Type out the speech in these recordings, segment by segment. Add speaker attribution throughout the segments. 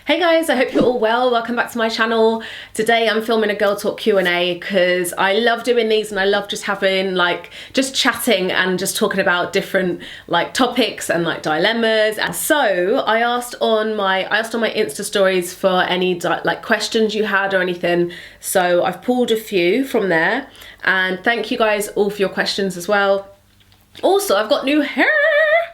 Speaker 1: Hey guys, I hope you're all well. Welcome back to my channel. Today I'm filming a girl talk Q&A because I love doing these and I love just having just chatting and just talking about different topics and dilemmas. And so I asked on my Insta stories for any questions you had or anything. So I've pulled a few from there, and thank you guys all for your questions as well. Also, I've got new hair.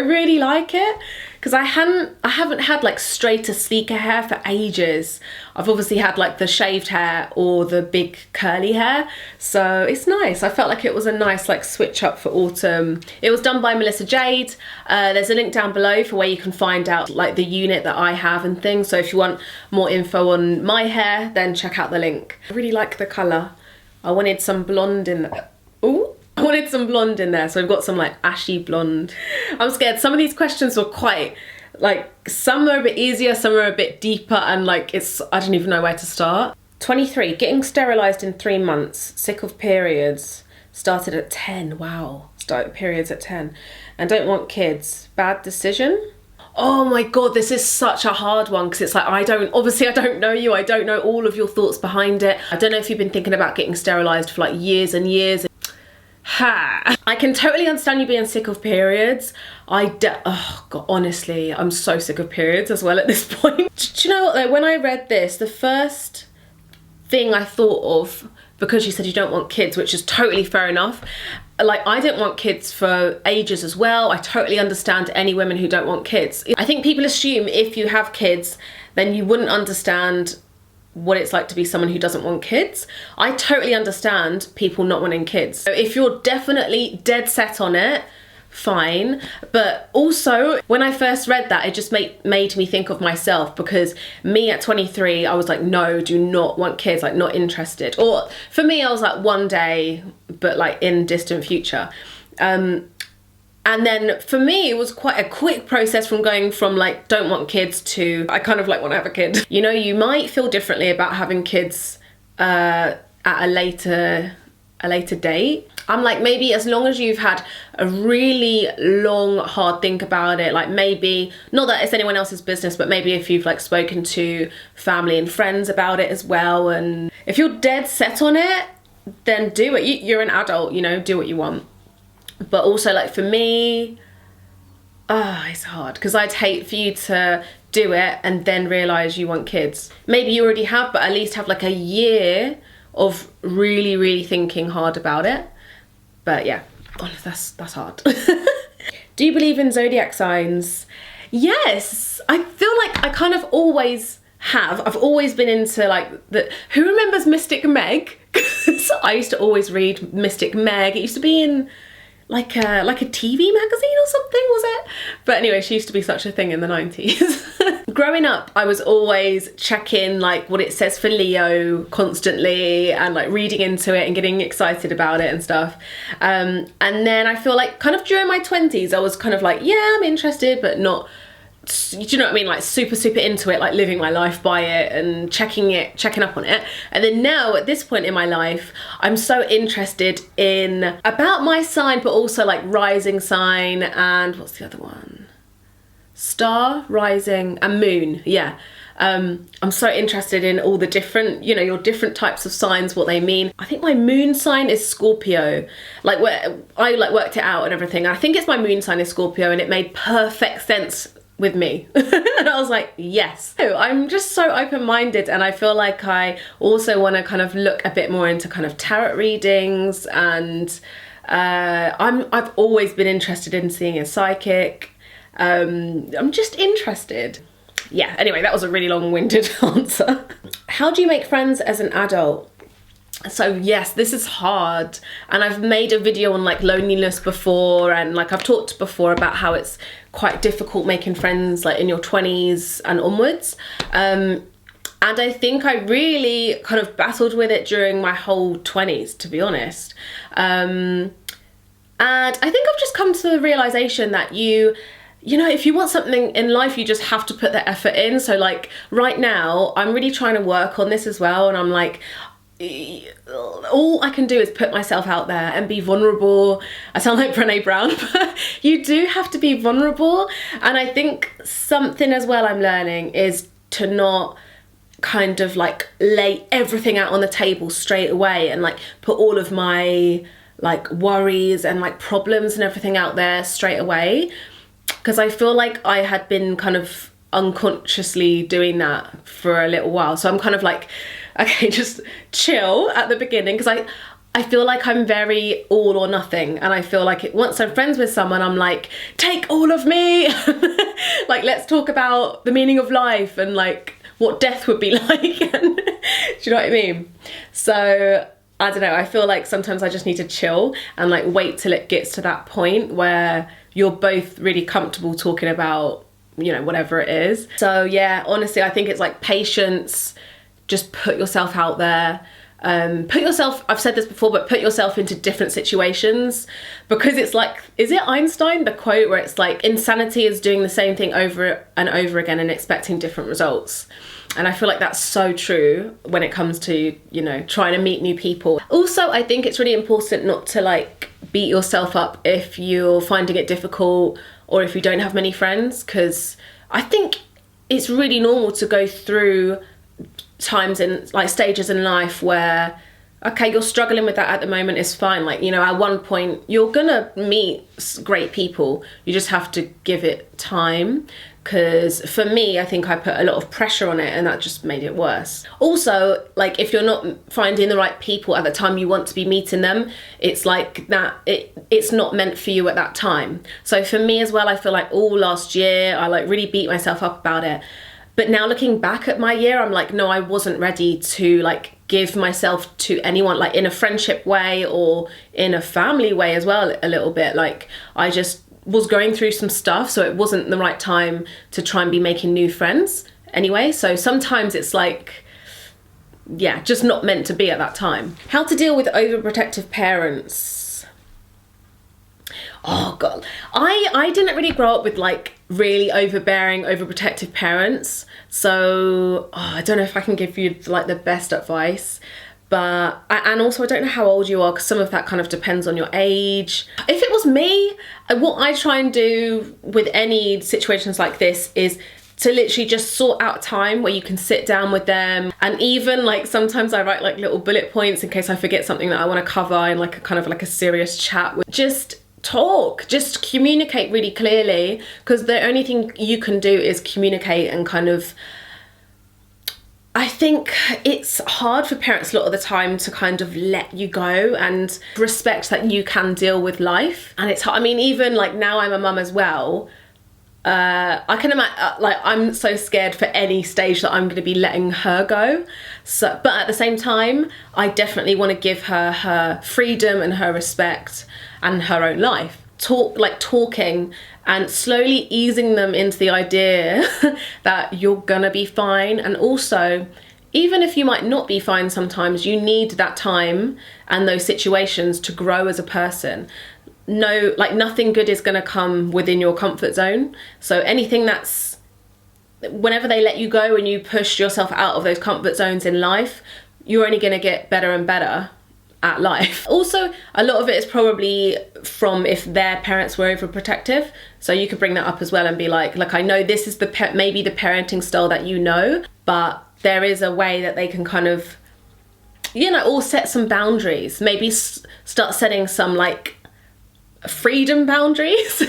Speaker 1: I really like it because I haven't had straighter, sleeker hair for ages. I've obviously had the shaved hair or the big curly hair, so it's nice. I felt like it was a nice switch up for autumn. It was done by Melissa Jade. There's a link down below for where you can find out the unit that I have and things. So if you want more info on my hair, then check out the link. I really like the colour. I wanted some blonde in there. Ooh. I wanted some blonde in there, so I've got some ashy blonde. I'm scared. Some of these questions were quite some are a bit easier, some are a bit deeper, and I don't even know where to start. 23, getting sterilised in 3 months, sick of periods, started at 10, wow, started periods at 10, and don't want kids, bad decision? Oh my god, this is such a hard one because it's I don't know you, I don't know all of your thoughts behind it. I don't know if you've been thinking about getting sterilised for years and years. I can totally understand you being sick of periods. Oh god, honestly, I'm so sick of periods as well at this point. Do you know what though, when I read this, the first thing I thought of, because you said you don't want kids, which is totally fair enough, I didn't want kids for ages as well. I totally understand any women who don't want kids. I think people assume if you have kids, then you wouldn't understand what it's like to be someone who doesn't want kids. I totally understand people not wanting kids. So if you're definitely dead set on it, fine. But also, when I first read that, it just made me think of myself, because me at 23, I was no, do not want kids, not interested. Or for me, I was one day, but in distant future. And then for me, it was quite a quick process from going from don't want kids to I kind of want to have a kid. You know, you might feel differently about having kids at a later date. I'm maybe as long as you've had a really long, hard think about it, maybe, not that it's anyone else's business, but maybe if you've spoken to family and friends about it as well, and if you're dead set on it, then do it. You're an adult, you know, do what you want. But also for me, it's hard because I'd hate for you to do it and then realise you want kids. Maybe you already have, but at least have a year of really, really thinking hard about it. But yeah, that's hard. Do you believe in zodiac signs? Yes, I feel I kind of always have. I've always been into who remembers Mystic Meg? Because I used to always read Mystic Meg. It used to be in like a TV magazine or something, was it? But anyway, she used to be such a thing in the 90s. Growing up, I was always checking what it says for Leo constantly, and reading into it and getting excited about it and stuff. And then I feel kind of during my 20s, I was kind of yeah, I'm interested, but not, do you know what I mean? Super, super into it, living my life by it and checking up on it. And then now at this point in my life, I'm so interested in about my sign, but also rising sign and what's the other one? Star, rising, and moon. Yeah. I'm so interested in all the different, your different types of signs, what they mean. I think my moon sign is Scorpio. Where I worked it out and everything. I think it's my moon sign is Scorpio, and it made perfect sense with me. And I was yes. So I'm just so open-minded, and I feel I also want to kind of look a bit more into kind of tarot readings, and I've always been interested in seeing a psychic. I'm just interested. Yeah, anyway, that was a really long-winded answer. How do you make friends as an adult? So yes, this is hard, and I've made a video on loneliness before, and I've talked before about how it's quite difficult making friends in your 20s and onwards, and I think I really kind of battled with it during my whole 20s, to be honest, and I think I've just come to the realization that you know, if you want something in life, you just have to put the effort in. So right now, I'm really trying to work on this as well, and I'm all I can do is put myself out there and be vulnerable. I sound like Brené Brown, but you do have to be vulnerable. And I think something as well I'm learning is to not kind of like lay everything out on the table straight away and like put all of my like worries and like problems and everything out there straight away, because I feel like I had been kind of unconsciously doing that for a little while. So I'm kind of like, okay, just chill at the beginning, because I feel like I'm very all or nothing, and I feel like once I'm friends with someone, I'm like, take all of me. Like, let's talk about the meaning of life and like what death would be like. And, do you know what I mean? So I don't know, I feel like sometimes I just need to chill and like wait till it gets to that point where you're both really comfortable talking about, you know, whatever it is. So yeah, honestly, I think it's like patience. Just put yourself out there. Put yourself, I've said this before, but put yourself into different situations, because it's like, is it Einstein, the quote where it's like, insanity is doing the same thing over and over again and expecting different results. And I feel like that's so true when it comes to, you know, trying to meet new people. Also, I think it's really important not to like beat yourself up if you're finding it difficult or if you don't have many friends, because I think it's really normal to go through times in like stages in life where, okay, you're struggling with that at the moment, is fine. Like, you know, at one point you're gonna meet great people, you just have to give it time. Because for me, I think I put a lot of pressure on it and that just made it worse. Also, like, if you're not finding the right people at the time you want to be meeting them, it's like that it's not meant for you at that time. So for me as well, I feel like all last year I like really beat myself up about it. But now looking back at my year, I'm like, no, I wasn't ready to like give myself to anyone, like in a friendship way or in a family way as well, a little bit. Like, I just was going through some stuff, so it wasn't the right time to try and be making new friends anyway. So sometimes it's like, yeah, just not meant to be at that time. How to deal with overprotective parents. Oh God, I didn't really grow up with like really overbearing, overprotective parents. So I don't know if I can give you like the best advice. But, and also I don't know how old you are, because some of that kind of depends on your age. If it was me, what I try and do with any situations like this is to literally just sort out time where you can sit down with them. And even like sometimes I write like little bullet points in case I forget something that I want to cover in like a kind of like a serious chat. Just talk, just communicate really clearly, because the only thing you can do is communicate and kind of, I think it's hard for parents a lot of the time to kind of let you go and respect that you can deal with life. And it's hard. I mean, even like now I'm a mum as well. I can imagine, like, I'm so scared for any stage that I'm going to be letting her go. So, but at the same time, I definitely want to give her her freedom and her respect and her own life. Talking and slowly easing them into the idea that you're gonna be fine. And also, even if you might not be fine sometimes, you need that time and those situations to grow as a person. No, like, nothing good is gonna come within your comfort zone. So anything that's, whenever they let you go and you push yourself out of those comfort zones in life, you're only gonna get better and better at life. Also, a lot of it is probably from if their parents were overprotective. So you could bring that up as well and be like, look, I know this is maybe the parenting style that you know, but there is a way that they can kind of, you know, or set some boundaries. Maybe start setting some like freedom boundaries.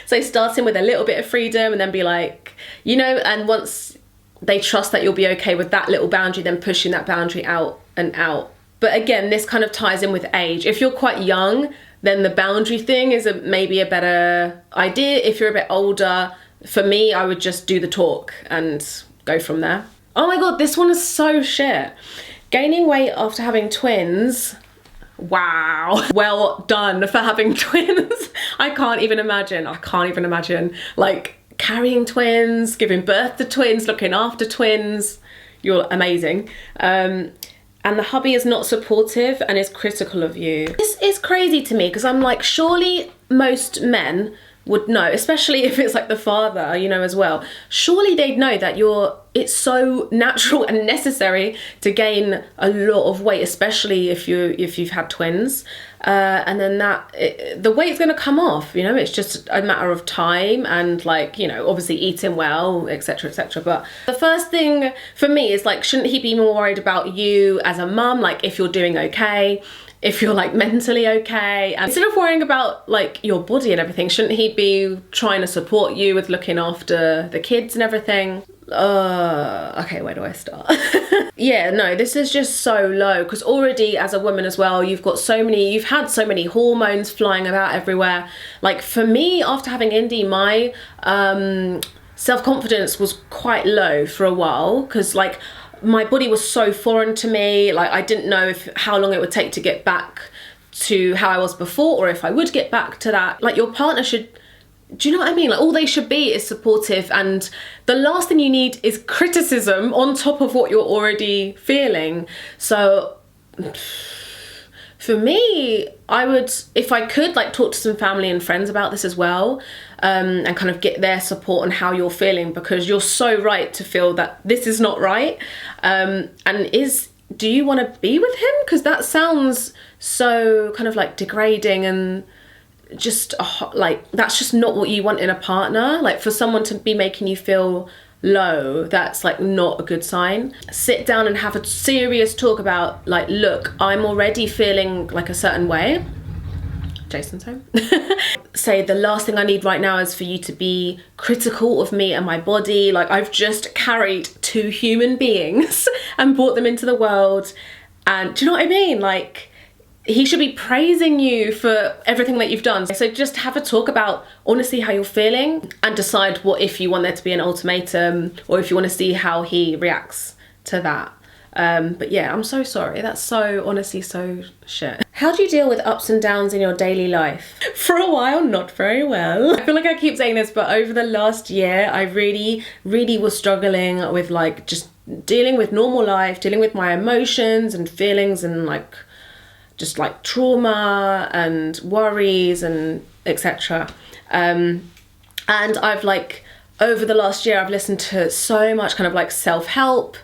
Speaker 1: So starting with a little bit of freedom and then be like, you know, and once they trust that you'll be okay with that little boundary, then pushing that boundary out and out. But again, this kind of ties in with age. If you're quite young, then the boundary thing is maybe a better idea. If you're a bit older, for me, I would just do the talk and go from there. Oh my God, this one is so shit. Gaining weight after having twins. Wow. Well done for having twins. I can't even imagine like carrying twins, giving birth to twins, looking after twins. You're amazing. And the hubby is not supportive and is critical of you. This is crazy to me, because I'm like, surely most men would know, especially if it's like the father, you know, as well. Surely they'd know that you're it's so natural and necessary to gain a lot of weight, especially if you've had twins, and then the weight's going to come off. You know, it's just a matter of time and, like, you know, obviously eating well, etc, etc. But the first thing for me is, like, shouldn't he be more worried about you as a mum, like if you're doing okay, if you're like mentally okay, and instead of worrying about like your body and everything, shouldn't he be trying to support you with looking after the kids and everything? Okay, where do I start? Yeah, no, this is just so low, because already as a woman as well, you've had so many hormones flying about everywhere. Like for me, after having Indy, my self-confidence was quite low for a while, because like my body was so foreign to me. Like I didn't know how long it would take to get back to how I was before, or if I would get back to that. Like your partner should, do you know what I mean? Like all they should be is supportive, and the last thing you need is criticism on top of what you're already feeling. So for me, I would, if I could, like talk to some family and friends about this as well, and kind of get their support on how you're feeling, because you're so right to feel that this is not right. And do you want to be with him? Because that sounds so kind of like degrading, and just like that's just not what you want in a partner. Like for someone to be making you feel low, that's like not a good sign. Sit down and have a serious talk about, like, look, I'm already feeling like a certain way. Jason's home. Say the last thing I need right now is for you to be critical of me and my body. Like I've just carried 2 human beings and brought them into the world, and do you know what I mean? Like he should be praising you for everything that you've done. So just have a talk about honestly how you're feeling, and decide what if you want there to be an ultimatum, or if you want to see how he reacts to that. But yeah, I'm so sorry. That's so honestly so shit. How do you deal with ups and downs in your daily life? For a while, not very well. I feel like I keep saying this, but over the last year, I really was struggling with like just dealing with normal life, dealing with my emotions and feelings, and like just like trauma and worries and etc. And I've like, over the last year, I've listened to so much kind of like self-help,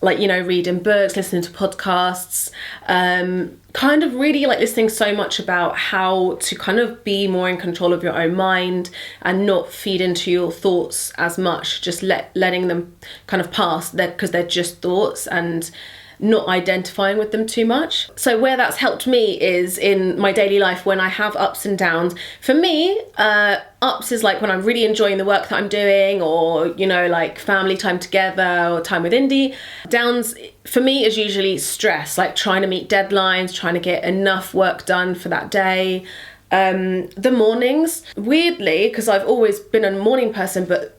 Speaker 1: like, you know, reading books, listening to podcasts, kind of really like listening so much about how to kind of be more in control of your own mind and not feed into your thoughts as much, just letting them kind of pass there, because they're just thoughts, and not identifying with them too much. So where that's helped me is in my daily life when I have ups and downs. For me, ups is like when I'm really enjoying the work that I'm doing, or, you know, like family time together or time with Indy. Downs for me is usually stress, like trying to meet deadlines, trying to get enough work done for that day. The mornings, weirdly, because I've always been a morning person, but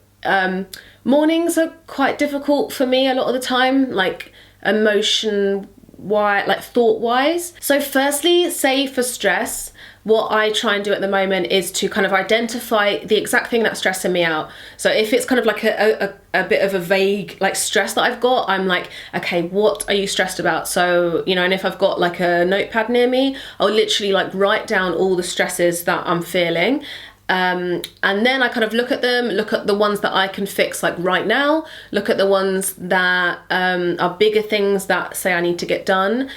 Speaker 1: mornings are quite difficult for me a lot of the time, like like thought wise. So firstly, say for stress, what I try and do at the moment is to kind of identify the exact thing that's stressing me out. So if it's kind of like a bit of a vague like stress that I've got, I'm like, okay, what are you stressed about? So, you know, and if I've got like a notepad near me, I'll literally like write down all the stresses that I'm feeling. And then I kind of look at them, look at the ones that I can fix like right now, look at the ones that are bigger things that say I need to get done.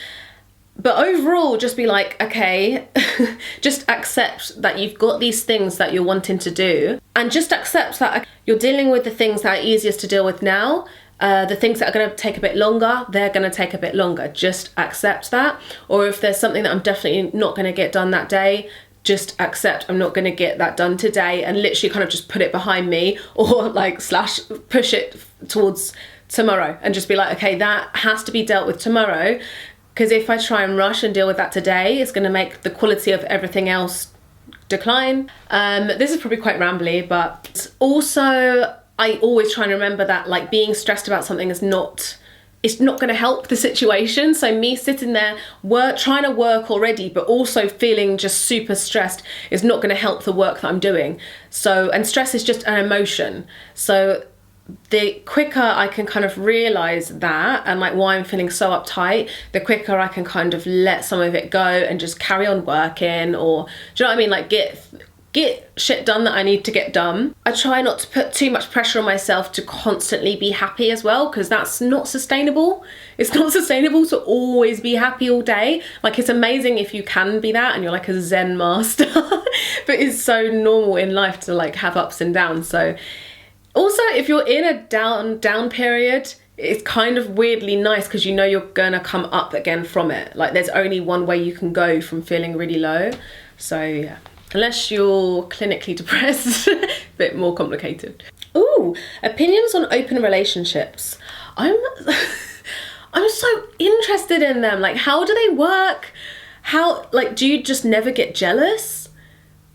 Speaker 1: But overall, just be like, okay, just accept that you've got these things that you're wanting to do, and just accept that you're dealing with the things that are easiest to deal with now. The things that are going to take a bit longer, they're going to take a bit longer. Just accept that. Or if there's something that I'm definitely not going to get done that day, just accept I'm not going to get that done today, and literally kind of just put it behind me, or like slash push it towards tomorrow, and just be like, okay, that has to be dealt with tomorrow, because if I try and rush and deal with that today, it's going to make the quality of everything else decline. This is probably quite rambly, but also I always try and remember that like being stressed about something is not, it's not going to help the situation. So me sitting there trying to work already, but also feeling just super stressed is not going to help the work that I'm doing. So, and stress is just an emotion. So the quicker I can kind of realize that, and like why I'm feeling so uptight, the quicker I can kind of let some of it go and just carry on working, or do you know what I mean? Like get shit done that I need to get done. I try not to put too much pressure on myself to constantly be happy as well, because that's not sustainable. It's not sustainable to always be happy all day. Like, it's amazing if you can be that and you're like a Zen master, but it's so normal in life to like have ups and downs. So also, if you're in a down period, it's kind of weirdly nice because you know you're gonna come up again from it. Like, there's only one way you can go from feeling really low. So yeah. Unless you're clinically depressed, a bit more complicated. Ooh, opinions on open relationships. I'm so interested in them. Like, how do they work? How, like, do you just never get jealous?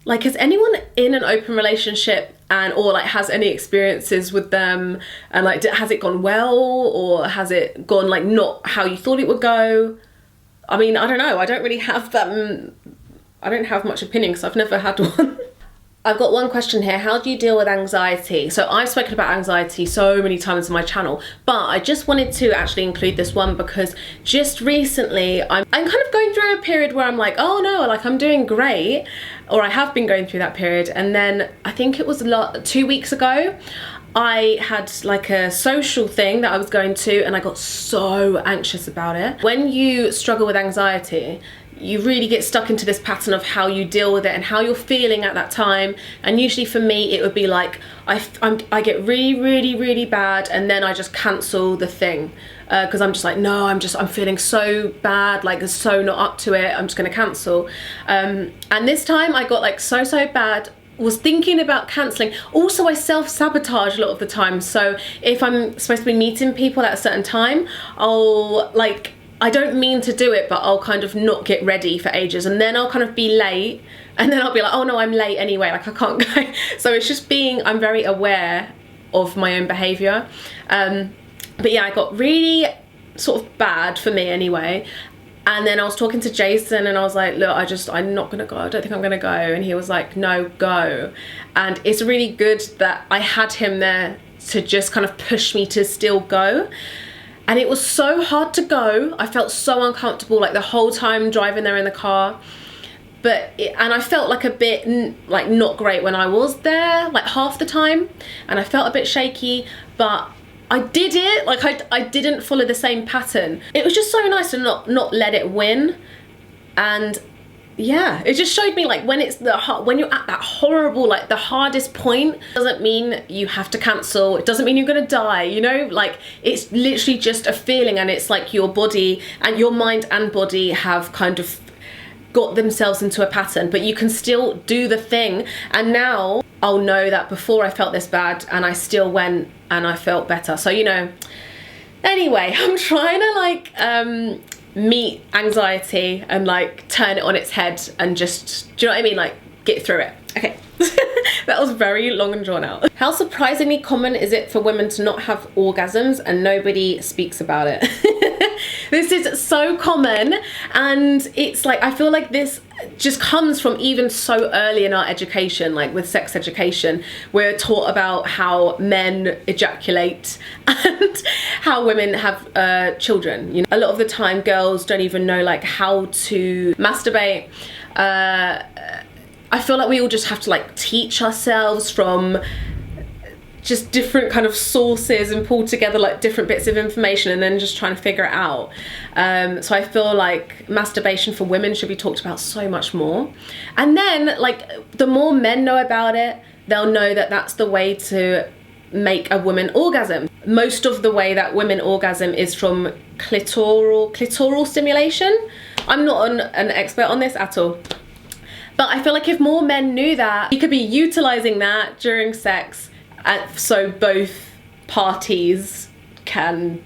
Speaker 1: Like, is anyone in an open relationship or like has any experiences with them, and like, has it gone well, or has it gone like not how you thought it would go? I mean, I don't know. I don't really have that. I don't have much opinion because I've never had one. I've got one question here. How do you deal with anxiety? So I've spoken about anxiety so many times on my channel, but I just wanted to actually include this one because just recently I'm kind of going through a period where I'm like, oh no, like I'm doing great, or I have been going through that period. And then I think it was 2 weeks ago, I had like a social thing that I was going to, and I got so anxious about it. When you struggle with anxiety, you really get stuck into this pattern of how you deal with it and how you're feeling at that time. And usually for me, it would be like, I get really bad, and then I just cancel the thing. Because I'm just like, no, I'm feeling so bad, like so not up to it, I'm just gonna cancel. And this time I got like so bad, was thinking about cancelling. Also, I self-sabotage a lot of the time. So if I'm supposed to be meeting people at a certain time, I'll like, I don't mean to do it, but I'll kind of not get ready for ages, and then I'll kind of be late, and then I'll be like, oh no, I'm late anyway, like I can't go. So it's just I'm very aware of my own behaviour. But yeah, I got really sort of bad for me anyway. And then I was talking to Jason and I was like, look, I'm not gonna go, I don't think I'm gonna go. And he was like, no, go. And it's really good that I had him there to just kind of push me to still go. And it was so hard to go. I felt so uncomfortable like the whole time driving there in the car. And I felt like a bit like not great when I was there, like half the time. And I felt a bit shaky, but I did it. Like I didn't follow the same pattern. It was just so nice to not let it win. And yeah, it just showed me like when you're at that horrible, like the hardest point, doesn't mean you have to cancel. It doesn't mean you're gonna die, you know? Like, it's literally just a feeling, and it's like your body and your mind and body have kind of got themselves into a pattern, but you can still do the thing. And now I'll know that before I felt this bad and I still went and I felt better. So, you know, anyway, I'm trying to like meet anxiety and like turn it on its head and just, do you know what I mean? Like, get through it. Okay. That was very long and drawn out. How surprisingly common is it for women to not have orgasms and nobody speaks about it? This is so common, and it's like, I feel like this just comes from even so early in our education, like with sex education. We're taught about how men ejaculate and how women have children. You know, a lot of the time girls don't even know like how to masturbate. I feel like we all just have to like teach ourselves from just different kind of sources and pull together like different bits of information and then just trying to figure it out. So I feel like masturbation for women should be talked about so much more. And then like the more men know about it, they'll know that that's the way to make a woman orgasm. Most of the way that women orgasm is from clitoral stimulation. I'm not an expert on this at all. But I feel like if more men knew that, you could be utilizing that during sex, so both parties can,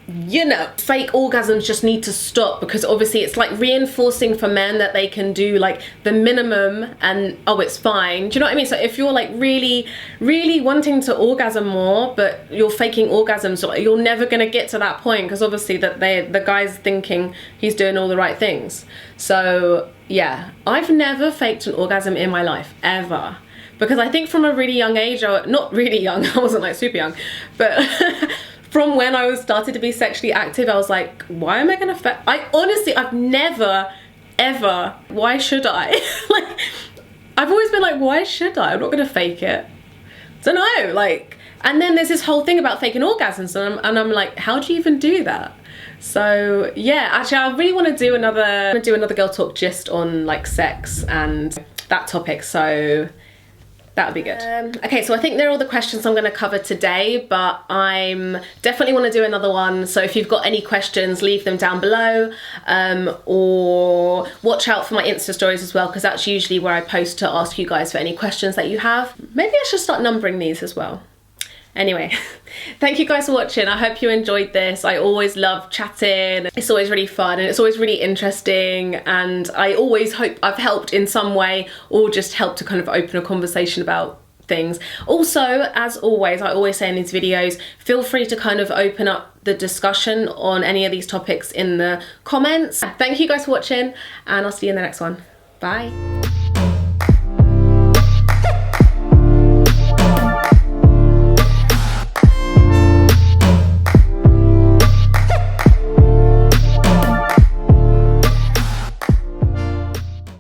Speaker 1: you know, fake orgasms just need to stop, because obviously it's like reinforcing for men that they can do like the minimum and oh, it's fine. Do you know what I mean? So if you're like really wanting to orgasm more, but you're faking orgasms, you're never gonna get to that point, because obviously that the guy's thinking he's doing all the right things. So yeah, I've never faked an orgasm in my life, ever. Because I think from a really young age, not really young, I wasn't like super young, but from when I started to be sexually active, I was like, why am I gonna I've never, ever, why should I? Like, I've always been like, why should I? I'm not gonna fake it. Don't know, like, and then there's this whole thing about faking orgasms, and I'm like, how do you even do that? So yeah, actually I really want to do another girl talk just on like sex and that topic, so that would be good. Okay, so I think they're all the questions I'm going to cover today, but I'm definitely want to do another one. So if you've got any questions, leave them down below, or watch out for my Insta stories as well, because that's usually where I post to ask you guys for any questions that you have. Maybe I should start numbering these as well. Anyway, thank you guys for watching. I hope you enjoyed this. I always love chatting. It's always really fun and it's always really interesting, and I always hope I've helped in some way or just helped to kind of open a conversation about things. Also, as always, I always say in these videos, feel free to kind of open up the discussion on any of these topics in the comments. Thank you guys for watching, and I'll see you in the next one. Bye.